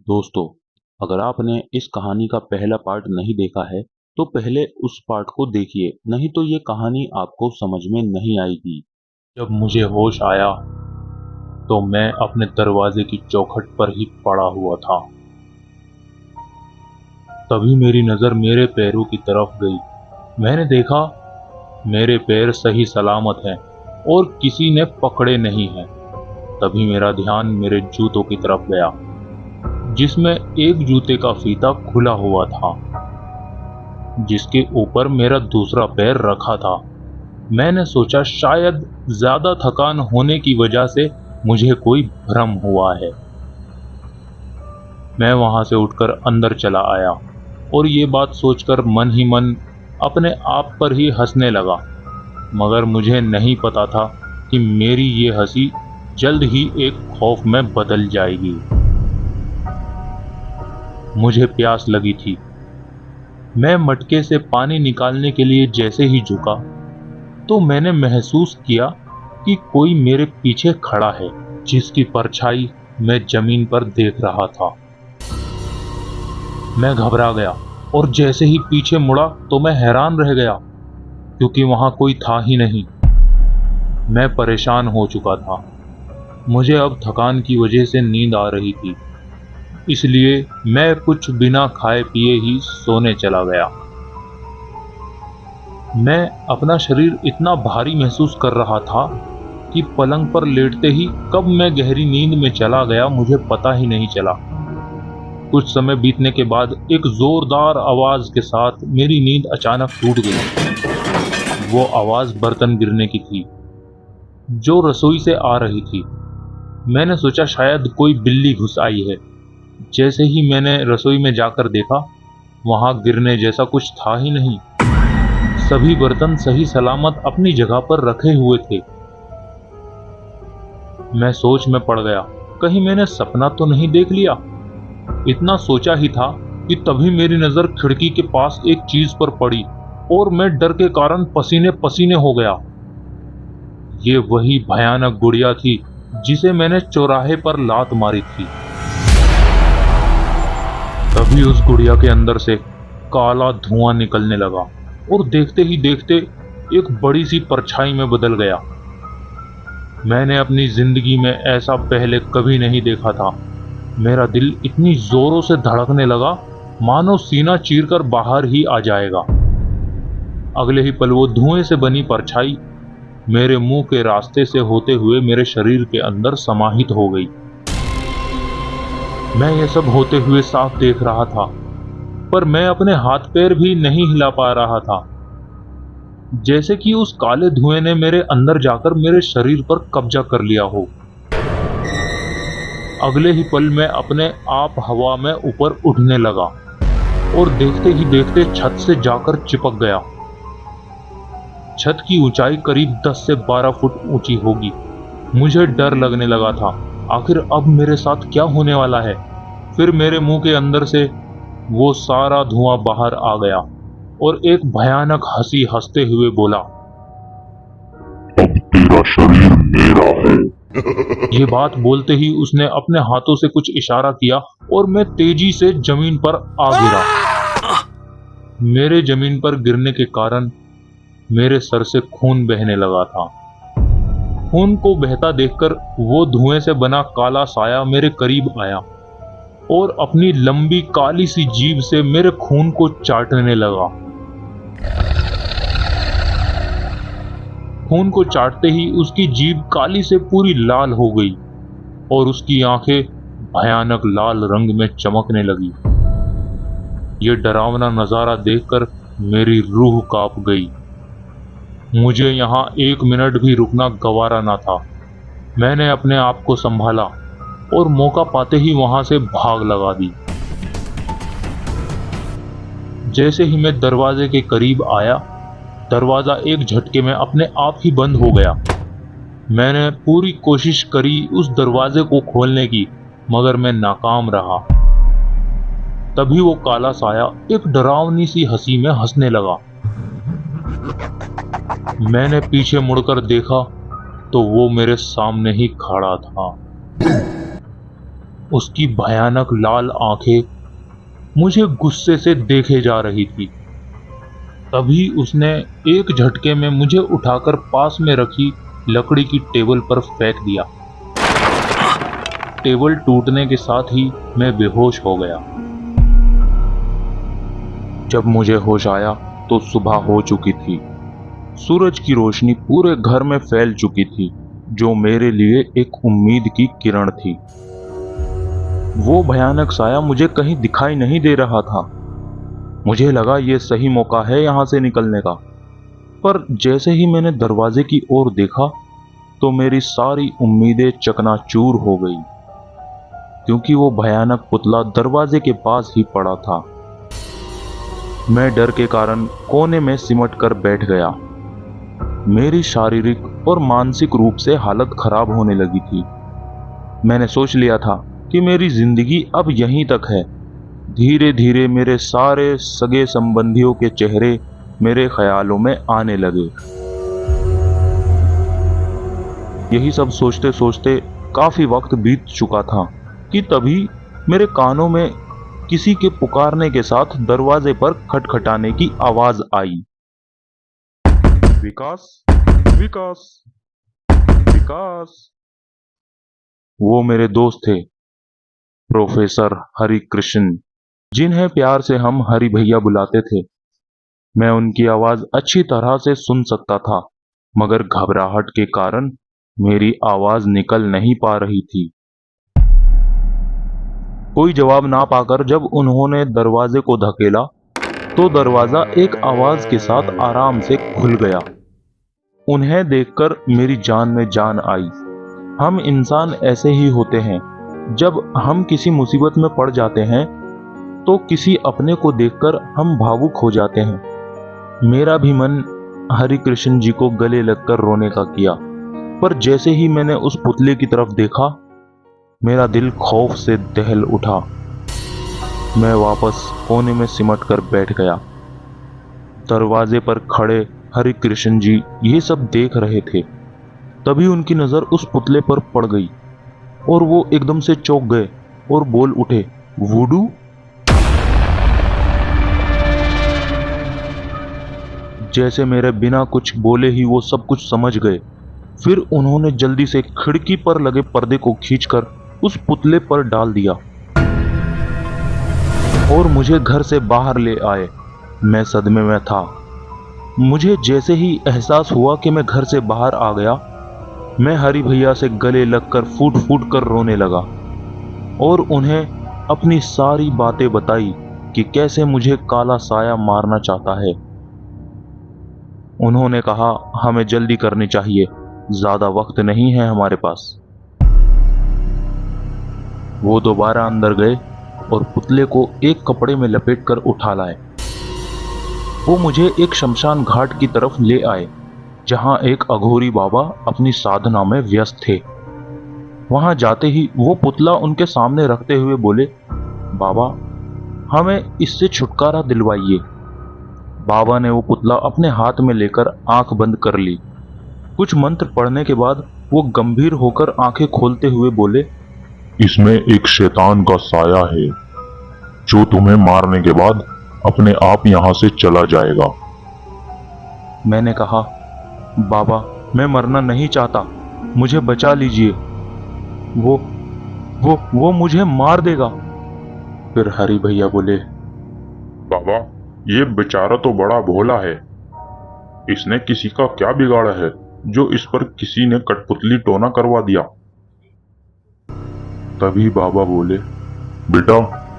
दोस्तों, अगर आपने इस कहानी का पहला पार्ट नहीं देखा है, तो पहले उस पार्ट को देखिए, नहीं तो ये कहानी आपको समझ में नहीं आएगी। जब मुझे होश आया, तो मैं अपने दरवाजे की चौखट पर ही पड़ा हुआ था। तभी मेरी नज़र मेरे पैरों की तरफ गई। मैंने देखा, मेरे पैर सही सलामत हैं और किसी ने पकड़े नहीं हैं। तभी मेरा ध्यान मेरे जूतों की तरफ गया, जिसमें एक जूते का फीता खुला हुआ था, जिसके ऊपर मेरा दूसरा पैर रखा था। मैंने सोचा शायद ज्यादा थकान होने की वजह से मुझे कोई भ्रम हुआ है। मैं वहां से उठकर अंदर चला आया और ये बात सोचकर मन ही मन अपने आप पर ही हंसने लगा, मगर मुझे नहीं पता था कि मेरी ये हंसी जल्द ही एक खौफ में बदल जाएगी। मुझे प्यास लगी थी। मैं मटके से पानी निकालने के लिए जैसे ही झुका, तो मैंने महसूस किया कि कोई मेरे पीछे खड़ा है, जिसकी परछाई मैं जमीन पर देख रहा था। मैं घबरा गया और जैसे ही पीछे मुड़ा तो मैं हैरान रह गया, क्योंकि वहां कोई था ही नहीं। मैं परेशान हो चुका था। मुझे अब थकान की वजह से नींद आ रही थी, इसलिए मैं कुछ बिना खाए पिए ही सोने चला गया। मैं अपना शरीर इतना भारी महसूस कर रहा था कि पलंग पर लेटते ही कब मैं गहरी नींद में चला गया मुझे पता ही नहीं चला। कुछ समय बीतने के बाद एक जोरदार आवाज के साथ मेरी नींद अचानक टूट गई। वो आवाज बर्तन गिरने की थी, जो रसोई से आ रही थी। मैंने सोचा शायद कोई बिल्ली घुस आई है। जैसे ही मैंने रसोई में जाकर देखा, वहां गिरने जैसा कुछ था ही नहीं। सभी बर्तन सही सलामत अपनी जगह पर रखे हुए थे। मैं सोच में पड़ गया, कहीं मैंने सपना तो नहीं देख लिया। इतना सोचा ही था कि तभी मेरी नजर खिड़की के पास एक चीज पर पड़ी और मैं डर के कारण पसीने पसीने हो गया। ये वही भयानक गुड़िया थी जिसे मैंने चौराहे पर लात मारी थी। तभी उस गुड़िया के अंदर से काला धुआं निकलने लगा और देखते ही देखते एक बड़ी सी परछाई में बदल गया। मैंने अपनी जिंदगी में ऐसा पहले कभी नहीं देखा था। मेरा दिल इतनी जोरों से धड़कने लगा मानो सीना चीरकर बाहर ही आ जाएगा। अगले ही पल वो धुएं से बनी परछाई मेरे मुंह के रास्ते से होते हुए मेरे शरीर के अंदर समाहित हो गई। मैं ये सब होते हुए साफ देख रहा था, पर मैं अपने हाथ पैर भी नहीं हिला पा रहा था, जैसे कि उस काले धुएं ने मेरे अंदर जाकर मेरे शरीर पर कब्जा कर लिया हो। अगले ही पल मैं अपने आप हवा में ऊपर उठने लगा और देखते ही देखते छत से जाकर चिपक गया। छत की ऊंचाई करीब 10 से 12 फुट ऊंची होगी। मुझे डर लगने लगा था, आखिर अब मेरे साथ क्या होने वाला है। फिर मेरे मुंह के अंदर से वो सारा धुआं बाहर आ गया और एक भयानक हंसी हंसते हुए बोला, अब तेरा शरीर मेरा है। ये बात बोलते ही उसने अपने हाथों से कुछ इशारा किया और मैं तेजी से जमीन पर आ गिरा। मेरे जमीन पर गिरने के कारण मेरे सर से खून बहने लगा था। खून को बहता देखकर वो धुएं से बना काला साया मेरे करीब आया और अपनी लंबी काली सी जीभ से मेरे खून को चाटने लगा। खून को चाटते ही उसकी जीभ काली से पूरी लाल हो गई और उसकी आंखें भयानक लाल रंग में चमकने लगी। ये डरावना नजारा देखकर मेरी रूह कांप गई। मुझे यहाँ 1 मिनट भी रुकना गवारा ना था। मैंने अपने आप को संभाला और मौका पाते ही वहां से भाग लगा दी। जैसे ही मैं दरवाजे के करीब आया, दरवाजा एक झटके में अपने आप ही बंद हो गया। मैंने पूरी कोशिश करी उस दरवाजे को खोलने की, मगर मैं नाकाम रहा। तभी वो काला साया एक डरावनी सी हंसी में हंसने लगा। मैंने पीछे मुड़कर देखा तो वो मेरे सामने ही खड़ा था। उसकी भयानक लाल आंखें मुझे गुस्से से देखे जा रही थी। तभी उसने एक झटके में मुझे उठाकर पास में रखी लकड़ी की टेबल पर फेंक दिया। टेबल टूटने के साथ ही मैं बेहोश हो गया। जब मुझे होश आया तो सुबह हो चुकी थी। सूरज की रोशनी पूरे घर में फैल चुकी थी, जो मेरे लिए एक उम्मीद की किरण थी। वो भयानक साया मुझे कहीं दिखाई नहीं दे रहा था। मुझे लगा ये सही मौका है यहां से निकलने का। पर जैसे ही मैंने दरवाजे की ओर देखा तो मेरी सारी उम्मीदें चकनाचूर हो गई, क्योंकि वो भयानक पुतला दरवाजे के पास ही पड़ा था। मैं डर के कारण कोने में सिमट कर बैठ गया। मेरी शारीरिक और मानसिक रूप से हालत खराब होने लगी थी। मैंने सोच लिया था कि मेरी जिंदगी अब यहीं तक है। धीरे धीरे मेरे सारे सगे संबंधियों के चेहरे मेरे ख्यालों में आने लगे। यही सब सोचते सोचते काफी वक्त बीत चुका था कि तभी मेरे कानों में किसी के पुकारने के साथ दरवाजे पर खटखटाने की आवाज आई। विकास, विकास, विकास। वो मेरे दोस्त थे, प्रोफेसर हरि कृष्ण, जिन्हें प्यार से हम हरि भैया बुलाते थे। मैं उनकी आवाज अच्छी तरह से सुन सकता था, मगर घबराहट के कारण मेरी आवाज निकल नहीं पा रही थी। कोई जवाब ना पाकर जब उन्होंने दरवाजे को धकेला तो दरवाजा एक आवाज के साथ आराम से खुल गया। उन्हें देखकर मेरी जान में जान आई। हम इंसान ऐसे ही होते हैं, जब हम किसी मुसीबत में पड़ जाते हैं तो किसी अपने को देखकर हम भावुक हो जाते हैं। मेरा भी मन हरि कृष्ण जी को गले लगकर रोने का किया, पर जैसे ही मैंने उस पुतले की तरफ देखा, मेरा दिल खौफ से दहल उठा। मैं वापस कोने में सिमट कर बैठ गया। दरवाजे पर खड़े हरि कृष्ण जी ये सब देख रहे थे। तभी उनकी नजर उस पुतले पर पड़ गई और वो एकदम से चौंक गए और बोल उठे, वुडू? जैसे मेरे बिना कुछ बोले ही वो सब कुछ समझ गए। फिर उन्होंने जल्दी से खिड़की पर लगे पर्दे को खींचकर उस पुतले पर डाल दिया और मुझे घर से बाहर ले आए। मैं सदमे में था। मुझे जैसे ही एहसास हुआ कि मैं घर से बाहर आ गया, मैं हरि भैया से गले लगकर फूट फूट कर रोने लगा और उन्हें अपनी सारी बातें बताई कि कैसे मुझे काला साया मारना चाहता है। उन्होंने कहा, हमें जल्दी करनी चाहिए, ज्यादा वक्त नहीं है हमारे पास। वो दोबारा अंदर गए और पुतले को एक कपड़े में लपेटकर उठा लाए। वो मुझे एक शमशान घाट की तरफ ले आए, जहां एक अघोरी बाबा अपनी साधना में व्यस्त थे। वहां जाते ही वो पुतला उनके सामने रखते हुए बोले, बाबा, हमें इससे छुटकारा दिलवाइए। बाबा ने वो पुतला अपने हाथ में लेकर आंख बंद कर ली। कुछ मंत्र पढ़ने के बाद वो गंभीर होकर आंखें खोलते हुए बोले, इसमें एक शैतान का साया है, जो तुम्हें मारने के बाद अपने आप यहाँ से चला जाएगा। मैंने कहा, बाबा, मैं मरना नहीं चाहता, मुझे बचा लीजिए, वो मुझे मार देगा। फिर हरि भैया बोले, बाबा, ये बेचारा तो बड़ा भोला है, इसने किसी का क्या बिगाड़ा है जो इस पर किसी ने कठपुतली टोना करवा दिया। तभी बाबा बोले, बेटा,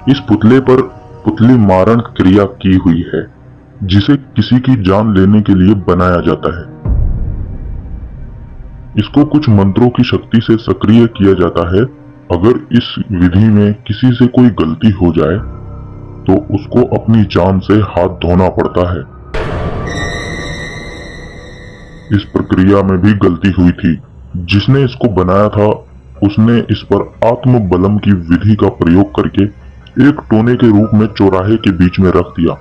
इस पुतले पर पुतली मारण क्रिया की हुई है, जिसे किसी की जान लेने के लिए बनाया जाता है। इसको कुछ मंत्रों की शक्ति से सक्रिय किया जाता है। अगर इस विधि में किसी से कोई गलती हो जाए तो उसको अपनी जान से हाथ धोना पड़ता है। इस प्रक्रिया में भी गलती हुई थी। जिसने इसको बनाया था उसने इस पर आत्म बलम की विधि का प्रयोग करके एक टोने के रूप में चौराहे के बीच में रख दिया।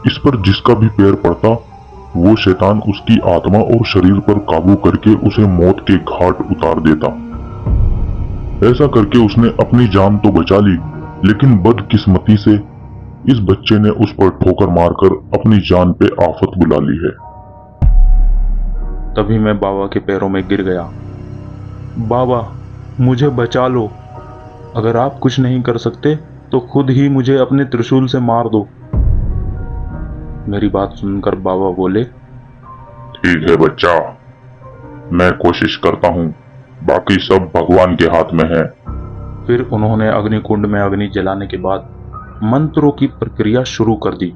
इस पर जिसका भी पैर पड़ता वो शैतान उसकी आत्मा और शरीर पर काबू करके उसे मौत के घाट उतार देता। ऐसा करके उसने अपनी जान तो बचा ली, लेकिन बदकिस्मती से इस बच्चे ने उस पर ठोकर मारकर अपनी जान पे आफत बुला ली है। तभी मैं बाबा के पैरों में गिर गया। बाबा, मुझे बचा लो। अगर आप कुछ नहीं कर सकते तो खुद ही मुझे अपने त्रिशूल से मार दो। मेरी बात सुनकर बाबा बोले, ठीक है बच्चा, मैं कोशिश करता हूँ, बाकी सब भगवान के हाथ में है। फिर उन्होंने अग्निकुंड में अग्नि जलाने के बाद मंत्रों की प्रक्रिया शुरू कर दी।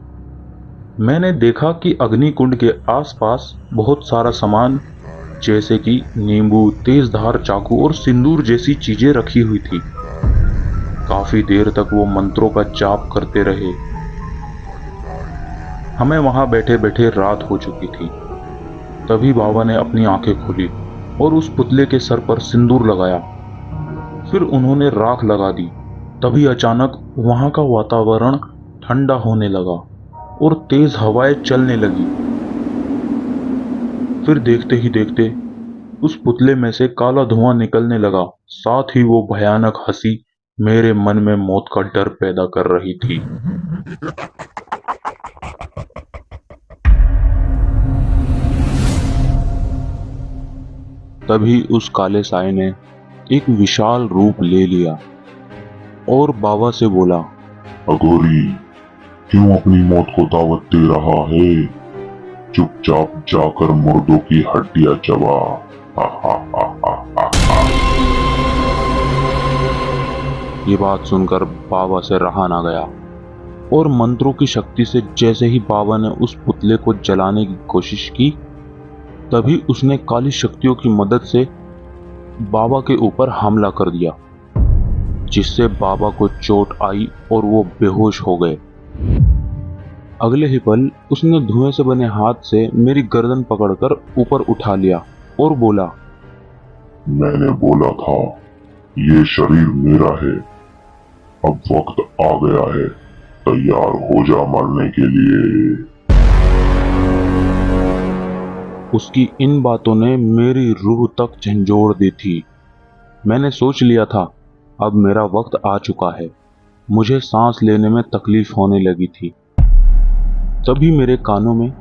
मैंने देखा कि अग्निकुंड के आसपास बहुत सारा सामान जैसे कि नींबू, तेजधार चाकू और सिंदूर जैसी चीजें रखी हुई थी। काफी देर तक वो मंत्रों का जाप करते रहे। हमें वहां बैठे बैठे रात हो चुकी थी। तभी बाबा ने अपनी आंखें खोली और उस पुतले के सर पर सिंदूर लगाया। फिर उन्होंने राख लगा दी। तभी अचानक वहां का वातावरण ठंडा होने लगा और तेज हवाएं चलने लगी। फिर देखते ही देखते उस पुतले में से काला धुआं निकलने लगा। साथ ही वो भयानक हंसी मेरे मन में मौत का डर पैदा कर रही थी। तभी उस काले साए ने एक विशाल रूप ले लिया और बाबा से बोला, अघोरी, क्यों अपनी मौत को दावत दे रहा है? चुपचाप जाकर मुर्दों की हड्डियां चबा। हा हा हा हा हा हा। ये बात सुनकर बाबा से रहा ना गया और मंत्रों की शक्ति से जैसे ही बाबा ने उस पुतले को जलाने की कोशिश की, तभी उसने काली शक्तियों की मदद से बाबा के ऊपर हमला कर दिया, जिससे बाबा को चोट आई और वो बेहोश हो गए। अगले ही पल उसने धुएं से बने हाथ से मेरी गर्दन पकड़कर ऊपर उठा लिया और बोला, मैंने बोला था, ये शरीर मेरा है। अब वक्त आ गया है, तैयार हो जा मरने के लिए। उसकी इन बातों ने मेरी रूह तक झंझोड़ दी थी। मैंने सोच लिया था अब मेरा वक्त आ चुका है। मुझे सांस लेने में तकलीफ होने लगी थी। तभी मेरे कानों में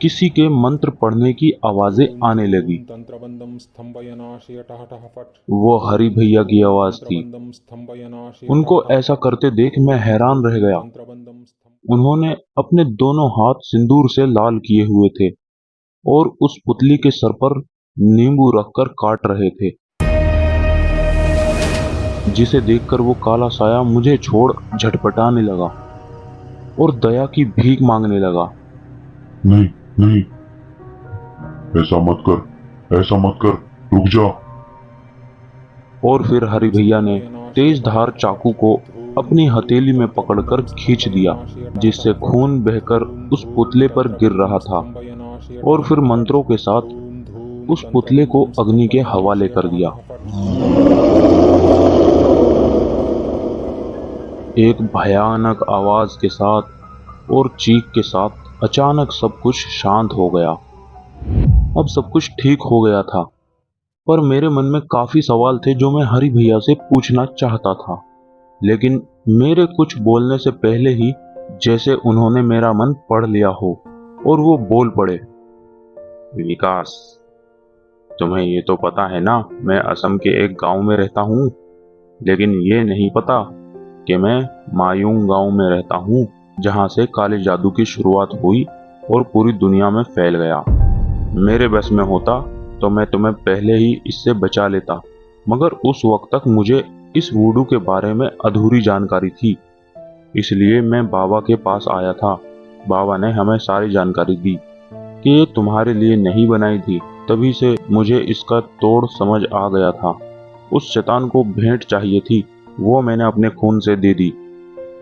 किसी के मंत्र पढ़ने की आवाजें आने लगी। वो हरि भैया की आवाज थी। उनको ऐसा करते देख मैं हैरान रह गया। उन्होंने अपने दोनों हाथ सिंदूर से लाल किए हुए थे और उस पुतली के सर पर नींबू रखकर काट रहे थे, जिसे देखकर वो काला साया मुझे छोड़ झटपटाने लगा और दया की भीख मांगने लगा। नहीं नहीं, ऐसा मत कर, ऐसा मत कर, रुक जा। और फिर हरि भैया ने तेज धार चाकू को अपनी हथेली में पकड़कर खींच दिया, जिससे खून बहकर उस पुतले पर गिर रहा था, और फिर मंत्रों के साथ उस पुतले को अग्नि के हवाले कर दिया। एक भयानक आवाज के साथ और चीख के साथ अचानक सब कुछ शांत हो गया। अब सब कुछ ठीक हो गया था, पर मेरे मन में काफी सवाल थे जो मैं हरि भैया से पूछना चाहता था, लेकिन मेरे कुछ बोलने से पहले ही जैसे उन्होंने मेरा मन पढ़ लिया हो और वो बोल पड़े, विकास, तुम्हें ये तो पता है ना, मैं असम के एक गांव में रहता हूँ, लेकिन ये नहीं पता कि मैं मायूंग गांव में रहता हूँ, जहाँ से काले जादू की शुरुआत हुई और पूरी दुनिया में फैल गया। मेरे बस में होता तो मैं तुम्हें पहले ही इससे बचा लेता, मगर उस वक्त तक मुझे इस वुडू के बारे में अधूरी जानकारी थी, इसलिए मैं बाबा के पास आया था। बाबा ने हमें सारी जानकारी दी कि ये तुम्हारे लिए नहीं बनाई थी, तभी से मुझे इसका तोड़ समझ आ गया था। उस शैतान को भेंट चाहिए थी, वो मैंने अपने खून से दे दी,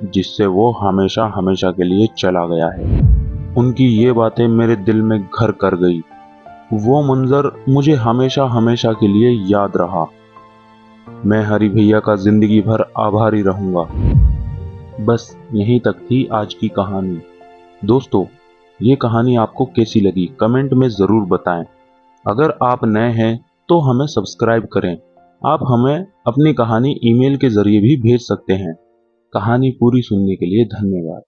जिससे वो हमेशा हमेशा के लिए चला गया है। उनकी ये बातें मेरे दिल में घर कर गई। वो मंजर मुझे हमेशा हमेशा के लिए याद रहा। मैं हरि भैया का जिंदगी भर आभारी रहूंगा। बस यहीं तक थी आज की कहानी। दोस्तों, ये कहानी आपको कैसी लगी कमेंट में ज़रूर बताएं। अगर आप नए हैं तो हमें सब्सक्राइब करें आप हमें अपनी कहानी ईमेल के जरिए भी भेज सकते हैं। कहानी पूरी सुनने के लिए धन्यवाद।